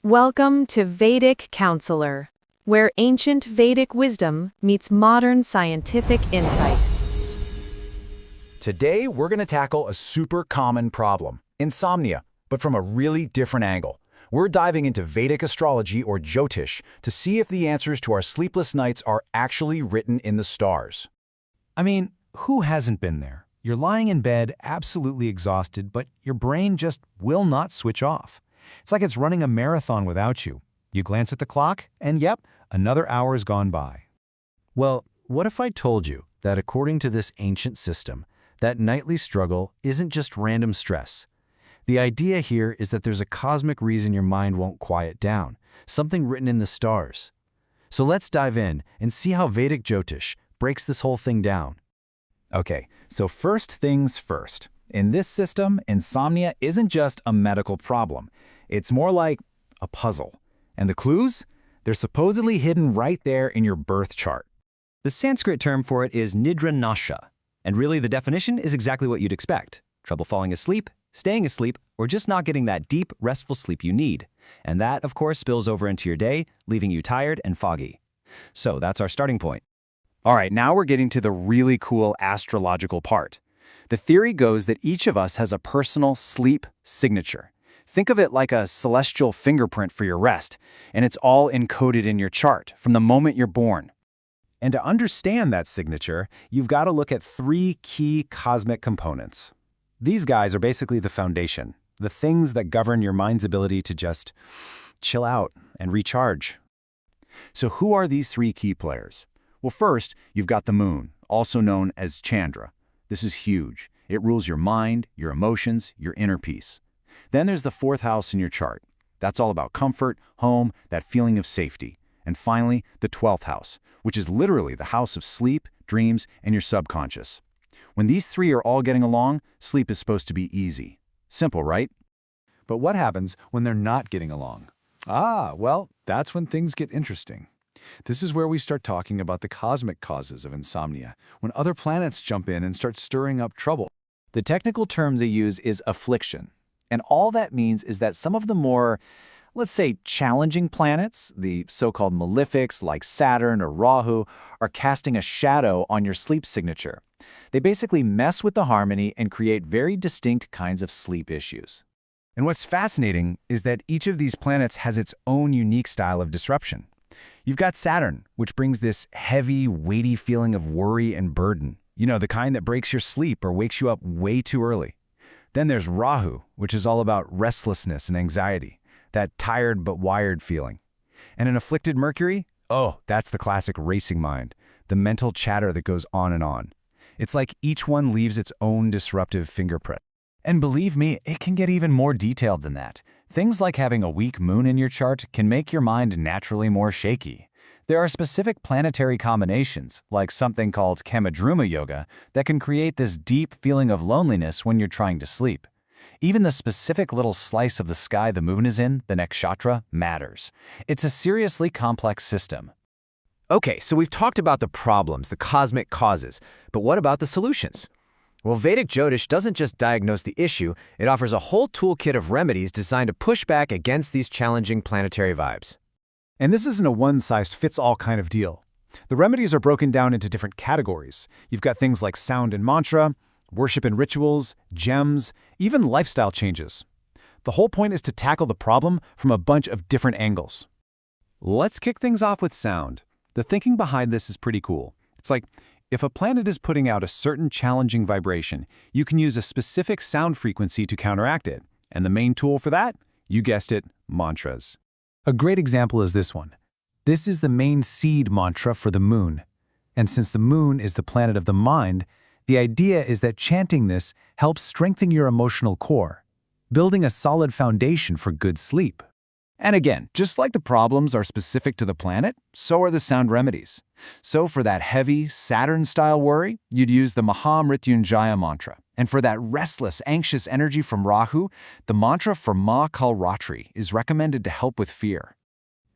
Welcome to Vedic Counsellor, where ancient Vedic wisdom meets modern scientific insight. Today, we're going to tackle a super common problem, insomnia, but from a really different angle. We're diving into Vedic astrology, or Jyotish, to see if the answers to our sleepless nights are actually written in the stars. I mean, who hasn't been there? You're lying in bed, absolutely exhausted, but your brain just will not switch off. It's like it's running a marathon without you. You glance at the clock, and yep, another hour has gone by. Well, what if I told you that according to this ancient system, that nightly struggle isn't just random stress? The idea here is that there's a cosmic reason your mind won't quiet down, something written in the stars. So let's dive in and see how Vedic Jyotish breaks this whole thing down. Okay, so first things first. In this system, insomnia isn't just a medical problem. It's more like a puzzle. And the clues? They're supposedly hidden right there in your birth chart. The Sanskrit term for it is nidra nasha, and really the definition is exactly what you'd expect. Trouble falling asleep, staying asleep, or just not getting that deep, restful sleep you need. And that, of course, spills over into your day, leaving you tired and foggy. So that's our starting point. All right, now we're getting to the really cool astrological part. The theory goes that each of us has a personal sleep signature. Think of it like a celestial fingerprint for your rest, and it's all encoded in your chart from the moment you're born. And to understand that signature, you've got to look at three key cosmic components. These guys are basically the foundation, the things that govern your mind's ability to just chill out and recharge. So who are these three key players? Well, first, you've got the moon, also known as Chandra. This is huge. It rules your mind, your emotions, your inner peace. Then there's the fourth house in your chart. That's all about comfort, home, that feeling of safety. And finally, the 12th house, which is literally the house of sleep, dreams, and your subconscious. When these three are all getting along, sleep is supposed to be easy. Simple, right? But what happens when they're not getting along? Well, that's when things get interesting. This is where we start talking about the cosmic causes of insomnia, when other planets jump in and start stirring up trouble. The technical term they use is affliction. And all that means is that some of the more, let's say, challenging planets, the so-called malefics like Saturn or Rahu, are casting a shadow on your sleep signature. They basically mess with the harmony and create very distinct kinds of sleep issues. And what's fascinating is that each of these planets has its own unique style of disruption. You've got Saturn, which brings this heavy, weighty feeling of worry and burden. You know, the kind that breaks your sleep or wakes you up way too early. Then there's Rahu, which is all about restlessness and anxiety, that tired but wired feeling. And an afflicted Mercury? Oh, that's the classic racing mind, the mental chatter that goes on and on. It's like each one leaves its own disruptive fingerprint. And believe me, it can get even more detailed than that. Things like having a weak moon in your chart can make your mind naturally more shaky. There are specific planetary combinations, like something called Kamadruma yoga, that can create this deep feeling of loneliness when you're trying to sleep. Even the specific little slice of the sky the moon is in, the nakshatra, matters. It's a seriously complex system. Okay, so we've talked about the problems, the cosmic causes, but what about the solutions? Well, Vedic Jyotish doesn't just diagnose the issue, it offers a whole toolkit of remedies designed to push back against these challenging planetary vibes. And this isn't a one-size-fits-all kind of deal. The remedies are broken down into different categories. You've got things like sound and mantra, worship and rituals, gems, even lifestyle changes. The whole point is to tackle the problem from a bunch of different angles. Let's kick things off with sound. The thinking behind this is pretty cool. It's like, if a planet is putting out a certain challenging vibration, you can use a specific sound frequency to counteract it. And the main tool for that? You guessed it, mantras. A great example is this one. This is the main seed mantra for the moon. And since the moon is the planet of the mind, the idea is that chanting this helps strengthen your emotional core, building a solid foundation for good sleep. And again, just like the problems are specific to the planet, so are the sound remedies. So for that heavy, Saturn-style worry, you'd use the Mahamrityunjaya mantra. And for that restless, anxious energy from Rahu, the mantra for Ma Kalratri is recommended to help with fear.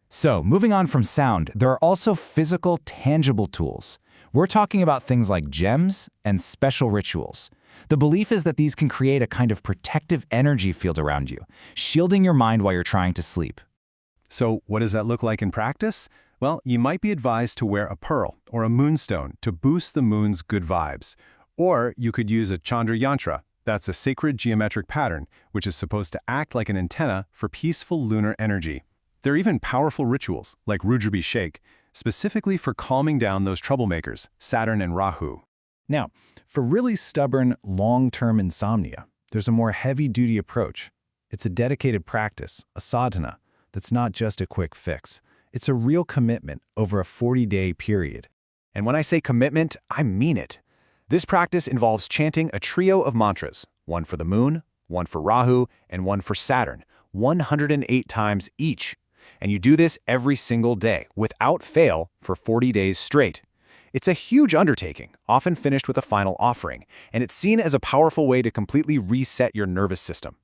So, moving on from sound, there are also physical, tangible tools. We're talking about things like gems and special rituals. The belief is that these can create a kind of protective energy field around you, shielding your mind while you're trying to sleep. So what does that look like in practice? Well, you might be advised to wear a pearl or a moonstone to boost the moon's good vibes. Or you could use a Chandra yantra. That's a sacred geometric pattern, which is supposed to act like an antenna for peaceful lunar energy. There are even powerful rituals, like Rudrabhishek, specifically for calming down those troublemakers, Saturn and Rahu. Now, for really stubborn, long-term insomnia, there's a more heavy-duty approach. It's a dedicated practice, a sadhana, that's not just a quick fix. It's a real commitment over a 40-day period. And when I say commitment, I mean it. This practice involves chanting a trio of mantras, one for the moon, one for Rahu, and one for Saturn, 108 times each. And you do this every single day, without fail, for 40 days straight. It's a huge undertaking, often finished with a final offering, and it's seen as a powerful way to completely reset your nervous system.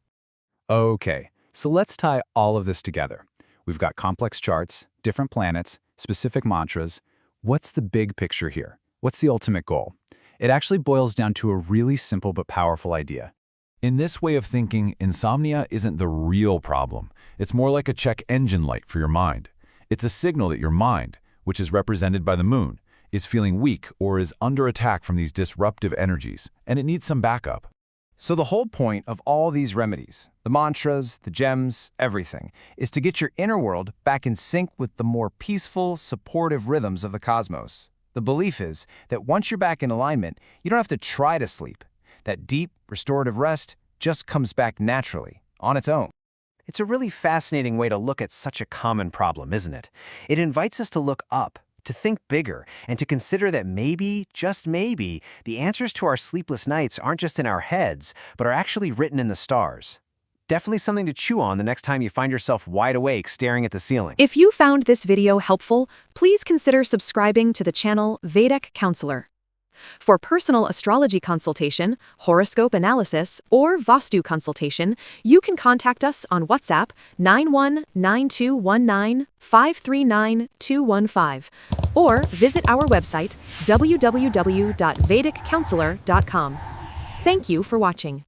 Okay, so let's tie all of this together. We've got complex charts, different planets, specific mantras. What's the big picture here? What's the ultimate goal? It actually boils down to a really simple but powerful idea. In this way of thinking, insomnia isn't the real problem. It's more like a check engine light for your mind. It's a signal that your mind, which is represented by the moon, is feeling weak or is under attack from these disruptive energies, and it needs some backup. So the whole point of all these remedies, the mantras, the gems, everything, is to get your inner world back in sync with the more peaceful, supportive rhythms of the cosmos. The belief is that once you're back in alignment, you don't have to try to sleep. That deep, restorative rest just comes back naturally, on its own. It's a really fascinating way to look at such a common problem, isn't it? It invites us to look up, to think bigger, and to consider that maybe, just maybe, the answers to our sleepless nights aren't just in our heads, but are actually written in the stars. Definitely something to chew on the next time you find yourself wide awake staring at the ceiling. If you found this video helpful, please consider subscribing to the channel Vedic Counsellor. For personal astrology consultation, horoscope analysis, or Vastu consultation, you can contact us on WhatsApp 919219539215 or visit our website www.vediccounsellor.com. Thank you for watching.